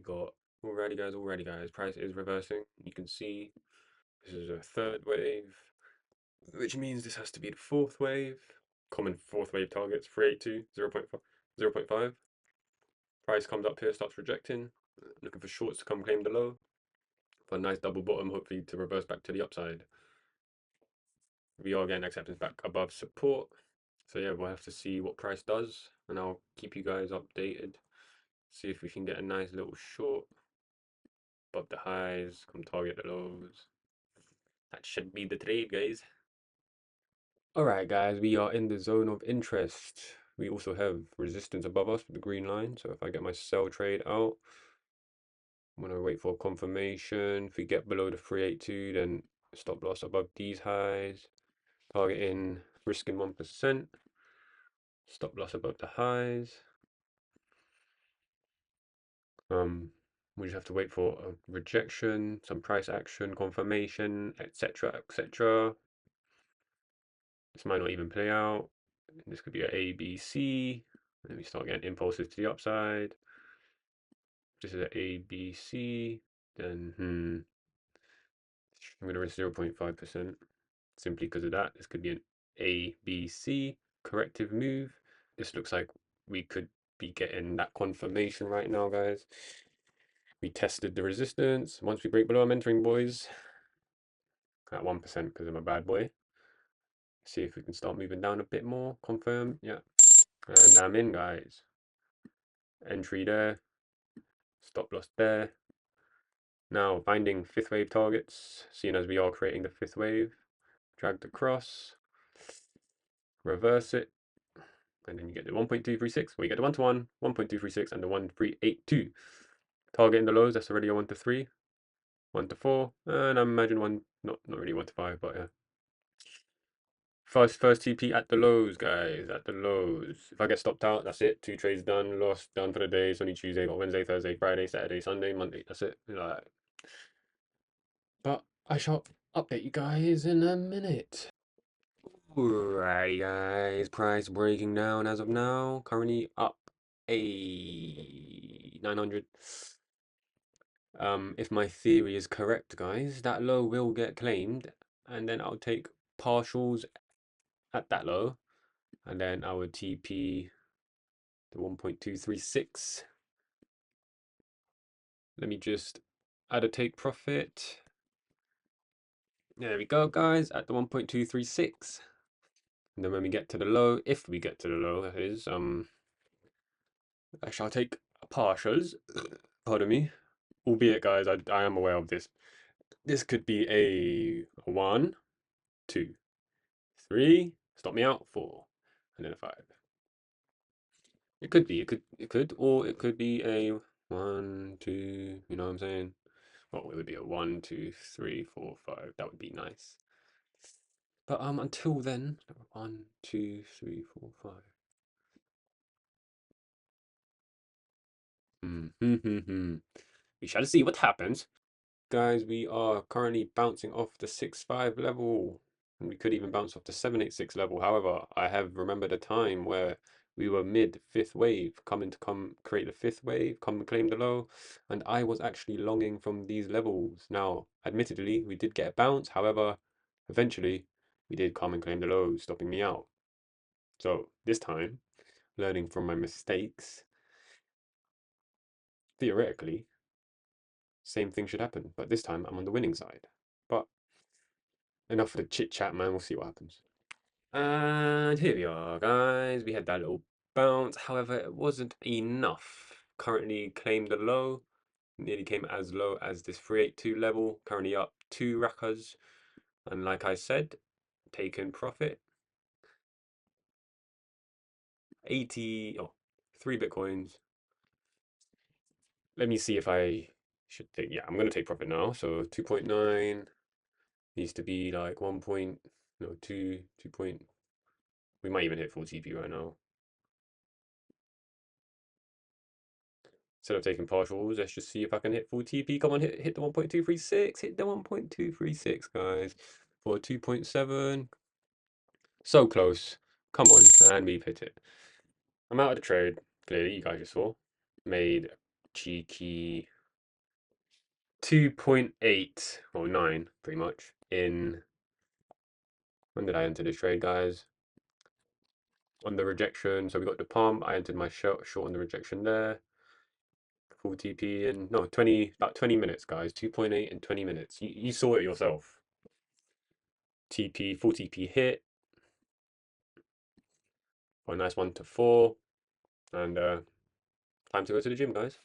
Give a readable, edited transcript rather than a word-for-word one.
Got alrighty guys, price is reversing. You can see this is a third wave, which means this has to be the fourth wave. Common fourth wave targets 382, 0.5, 0.5. Price comes up here, starts rejecting. Looking for shorts to come claim the low. For a nice double bottom, hopefully to reverse back to the upside. We are getting acceptance back above support. So yeah, we'll have to see what price does, and I'll keep you guys updated. See if we can get a nice little short above the highs, come target the lows. That should be the trade, guys. Alright, guys, we are in the zone of interest. We also have resistance above us with the green line. So if I get my sell trade out, I'm going to wait for confirmation. If we get below the 382, then stop loss above these highs. Targeting, risking 1%. Stop loss above the highs. We just have to wait for a rejection, some price action, confirmation, etc., etc. This might not even play out. This could be an A, B, C. Then we start getting impulses to the upside. This is an A, B, C. Then, I'm going to risk 0.5% simply because of that. This could be an A, B, C corrective move. This looks like we could be getting that confirmation right now, guys. We tested the resistance. Once we break below, I'm entering, boys. At 1% because I'm a bad boy. See if we can start moving down a bit more. Confirm. Yeah. And I'm in, guys. Entry there. Stop loss there. Now, finding fifth wave targets, seeing as we are creating the fifth wave. Dragged across. Reverse it. And then you get the 1.236. Well, you get the 1-to-1, 1.236, and the 1.382. Targeting the lows, that's already a 1 to 3. 1 to 4. And I imagine one, not really 1 to 5, but yeah. First TP at the lows, guys. At the lows. If I get stopped out, that's it. 2 trades done, lost, done for the day. It's only Tuesday, got Wednesday, Thursday, Friday, Saturday, Sunday, Monday. That's it. Like, but I shall update you guys in a minute. Alrighty, guys. Price breaking down as of now. Currently up a 900. If my theory is correct, guys, that low will get claimed, and then I'll take partials at that low, and then I would TP the 1.236. Let me just add a take profit. There we go, guys, at the 1.236. And then when we get to the low, if we get to the low, that is, I shall take partials. Pardon me. Albeit, guys, I am aware of this. This could be a 1, 2, 3, stop me out, 4, and then a 5. It could be, or it could be a 1, 2, you know what I'm saying? Well, it would be a 1, 2, 3, 4, 5. That would be nice. But until then, 1, 2, 3, 4, 5. We shall see what happens. Guys, we are currently bouncing off the 6-5 level. And we could even bounce off the 786 level. However, I have remembered a time where we were mid fifth wave, coming to come create the fifth wave, come and claim the low. And I was actually longing from these levels. Now, admittedly, we did get a bounce. However, eventually, we did come and claim the low, stopping me out. So this time, learning from my mistakes, theoretically, same thing should happen. But this time, I'm on the winning side. But enough for the chit chat, man. We'll see what happens. And here we are, guys. We had that little bounce. However, it wasn't enough. Currently claimed the low. Nearly came as low as this 382 level. Currently up 2 rakas. And like I said, taken profit. 3 Bitcoins. Let me see if I should take, yeah, I'm going to take profit now. So 2.9 needs to be like 1 point, no, 2, 2 point, we might even hit full TP right now. Instead of taking partials, let's just see if I can hit full TP. Come on, hit the 1.236. Hit the 1.236, guys. For 2.7. So close. Come on, and we've hit it. I'm out of the trade. Clearly, you guys just saw. Made cheeky 2.8 or 9 pretty much in, when did I enter this trade, guys? On the rejection, so we got the pump. I entered my short on the rejection there. Full TP in no 20, about 20 minutes, guys. 2.8 in 20 minutes. You saw it yourself. TP, full TP hit. Oh, nice 1 to 4. And time to go to the gym, guys.